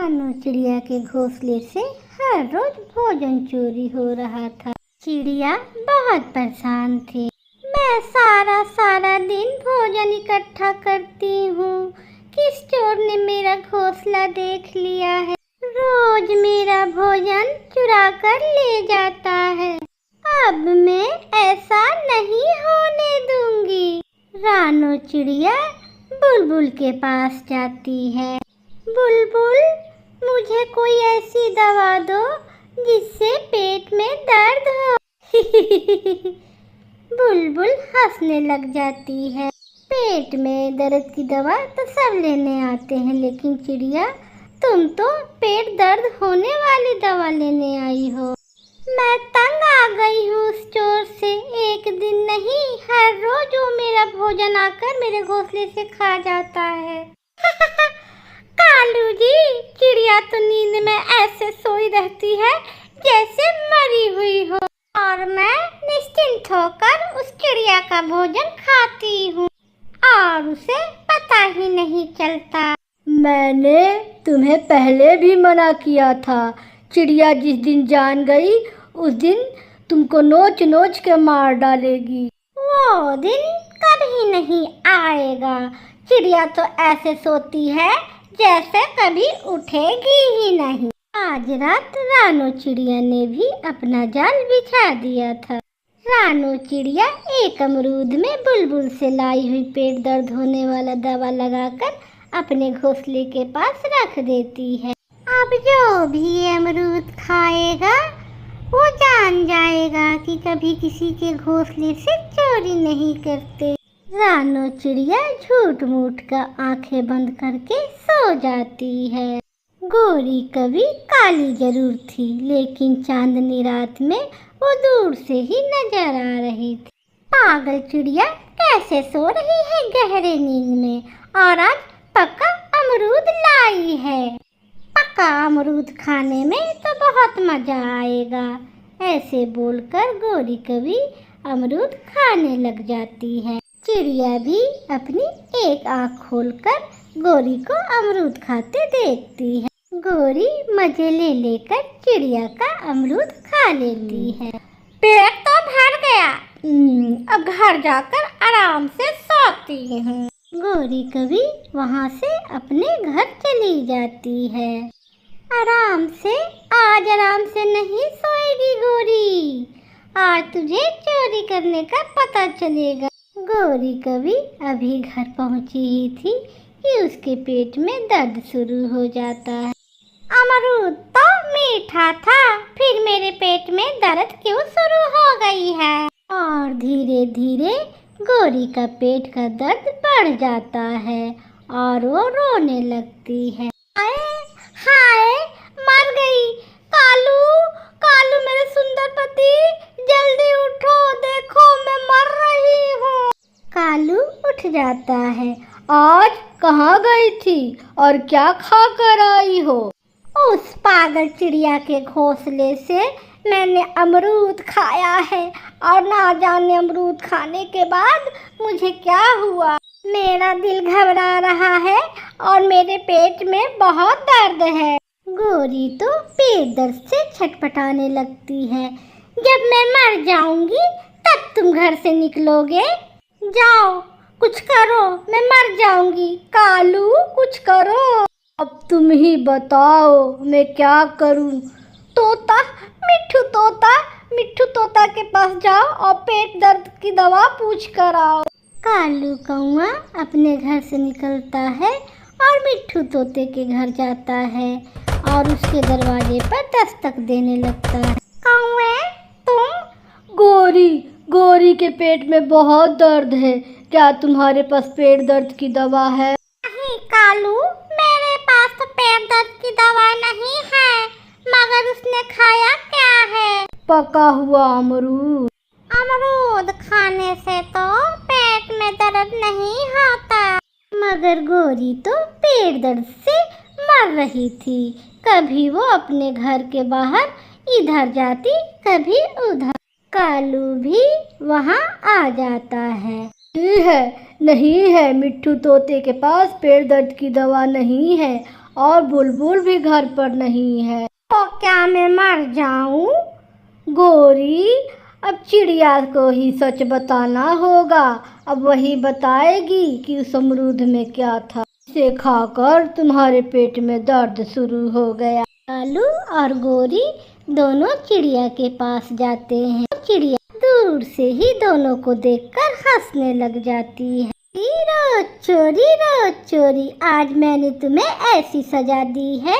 रानू चिड़िया के घोंसले से हर रोज भोजन चोरी हो रहा था। चिड़िया बहुत परेशान थी। मैं सारा सारा दिन भोजन इकट्ठा करती हूँ, किस चोर ने मेरा घोंसला देख लिया है। रोज मेरा भोजन चुरा कर ले जाता है। अब मैं ऐसा नहीं होने दूंगी। रानू चिड़िया बुलबुल के पास जाती है। बुलबुल, मुझे कोई ऐसी दवा दो जिससे पेट में दर्द हो। बुलबुल हंसने लग जाती है। पेट में दर्द की दवा तो सब लेने आते हैं, लेकिन चिड़िया, तुम तो पेट दर्द होने वाली दवा लेने आई हो। मैं तंग आ गई हूँ उस चोर से। एक दिन नहीं, हर रोज वो मेरा भोजन आकर मेरे घोंसले से खा जाता है। कालू जी, चिड़िया तो नींद में ऐसे सोई रहती है जैसे मरी हुई हो, और मैं निश्चिंत होकर उस चिड़िया का भोजन खाती हूँ और उसे पता ही नहीं चलता। मैंने तुम्हें पहले भी मना किया था। चिड़िया जिस दिन जान गई उस दिन तुमको नोच नोच के मार डालेगी। वो दिन कभी नहीं आएगा। चिड़िया तो ऐसे सोती है जैसे कभी उठेगी ही नहीं। आज रात रानू चिड़िया ने भी अपना जाल बिछा दिया था। रानू चिड़िया एक अमरूद में बुलबुल से लाई हुई पेट दर्द होने वाला दवा लगाकर अपने घोंसले के पास रख देती है। अब जो भी अमरूद खाएगा वो जान जाएगा कि कभी किसी के घोंसले से चोरी नहीं करते। रानू चिड़िया झूठ मूठ का आंखें बंद करके सो जाती है। गोरी कभी काली जरूर थी, लेकिन चांदनी रात में वो दूर से ही नजर आ रही थी। पागल चिड़िया कैसे सो रही है गहरे नींद में, और आज पक्का अमरूद लाई है। पक्का अमरूद खाने में तो बहुत मजा आएगा। ऐसे बोलकर गोरी कभी अमरूद खाने लग जाती है। चिड़िया भी अपनी एक आँख खोलकर गोरी को अमरूद खाते देखती है। गोरी मजे ले लेकर चिड़िया का अमरूद खा लेती है। पेट तो भर गया, अब घर जाकर आराम से सोती हूँ। गोरी कभी वहाँ से अपने घर चली जाती है। आराम से, आज आराम से नहीं सोएगी गोरी, आज तुझे चोरी करने का पता चलेगा। गोरी कभी अभी घर पहुँची ही थी कि उसके पेट में दर्द शुरू हो जाता है। अमरूद तो मीठा था, फिर मेरे पेट में दर्द क्यों शुरू हो गई है? और धीरे धीरे गोरी का पेट का दर्द बढ़ जाता है और वो रोने लगती है। हाय, मर गई। कालू, कालू मेरे सुंदर पति, जल्दी उठो, देखो मैं मर रही हूँ। कालू उठ जाता है। आज कहाँ गई थी और क्या खा कर आई हो? उस पागल चिड़िया के घोंसले से मैंने अमरूद खाया है, और ना जाने अमरूद खाने के बाद मुझे क्या हुआ। मेरा दिल घबरा रहा है और मेरे पेट में बहुत दर्द है। गोरी तो पेट दर्द से छटपटाने लगती है। जब मैं मर जाऊंगी तब तुम घर से निकलोगे। जाओ, कुछ करो, मैं मर जाऊंगी। कालू, कुछ करो। अब तुम ही बताओ मैं क्या करूं? तोता, मिट्ठू तोता के पास जाओ और पेट दर्द की दवा पूछ कर आओ। कालू कौआ अपने घर से निकलता है और मिट्ठू तोते के घर जाता है और उसके दरवाजे पर दस्तक देने लगता है। कौए, तुम? गोरी के पेट में बहुत दर्द है, क्या तुम्हारे पास पेट दर्द की दवा है? नहीं कालू, मेरे पास तो पेट दर्द की दवा नहीं है, मगर उसने खाया क्या है? पका हुआ अमरूद। अमरूद खाने से तो पेट में दर्द नहीं होता। मगर गोरी तो पेट दर्द से मर रही थी। कभी वो अपने घर के बाहर इधर जाती, कभी उधर। कालू भी वहाँ आ जाता है। नहीं है, मिट्ठू तोते के पास पेट दर्द की दवा नहीं है, और बुलबुल भी घर पर नहीं है। तो क्या मैं मर जाऊं? गोरी, अब चिड़िया को ही सच बताना होगा। अब वही बताएगी कि उस अमरूद में क्या था। इसे खाकर तुम्हारे पेट में दर्द शुरू हो गया। कालू और गोरी दोनों चिड़िया के पास जाते हैं। चिड़िया दूर से ही दोनों को देखकर हंसने लग जाती है। रोज चोरी, आज मैंने तुम्हें ऐसी सजा दी है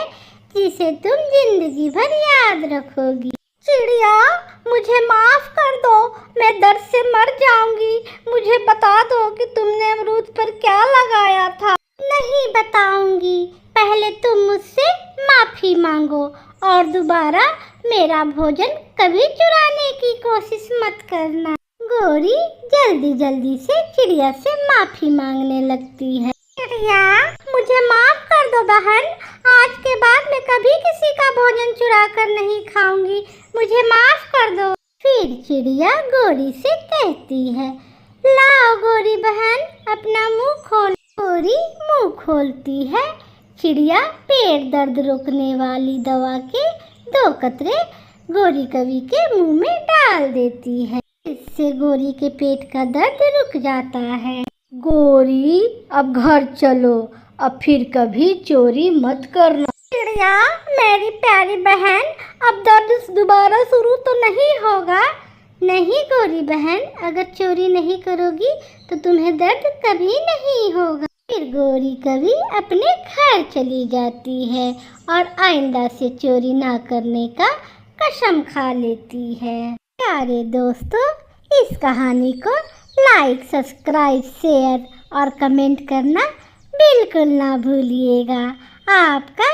जिसे तुम जिंदगी भर याद रखोगी। चिड़िया, मुझे माफ कर दो, मैं दर्द से मर जाऊंगी। मुझे बता दो कि तुमने अमरूद पर क्या लगाया था। नहीं बताऊंगी, पहले तुम मुझसे माफी मांगो और दोबारा मेरा भोजन कभी चुराने की कोशिश मत करना। गोरी जल्दी जल्दी से चिड़िया से माफी मांगने लगती है। चिड़िया, मुझे माफ कर दो बहन, आज के बाद मैं कभी किसी का भोजन चुरा कर नहीं खाऊंगी, मुझे माफ कर दो। फिर चिड़िया गोरी से कहती है, लाओ गोरी बहन, अपना मुंह खोल। गोरी मुंह खोलती है। चिड़िया पेट दर्द रोकने वाली दवा के 2 कतरे गोरी कवि के मुंह में डाल देती है। इससे गोरी के पेट का दर्द रुक जाता है। गोरी, अब घर चलो, अब फिर कभी चोरी मत करना। चिड़िया, मेरी प्यारी बहन, अब दर्द दोबारा शुरू तो नहीं होगा? नहीं गोरी बहन, अगर चोरी नहीं करोगी तो तुम्हें दर्द कभी नहीं होगा। फिर गोरी कवि अपने घर चली जाती है और आइंदा से चोरी ना करने का कसम खा लेती है। प्यारे दोस्तों, इस कहानी को लाइक, सब्सक्राइब, शेयर और कमेंट करना बिल्कुल ना भूलिएगा। आपका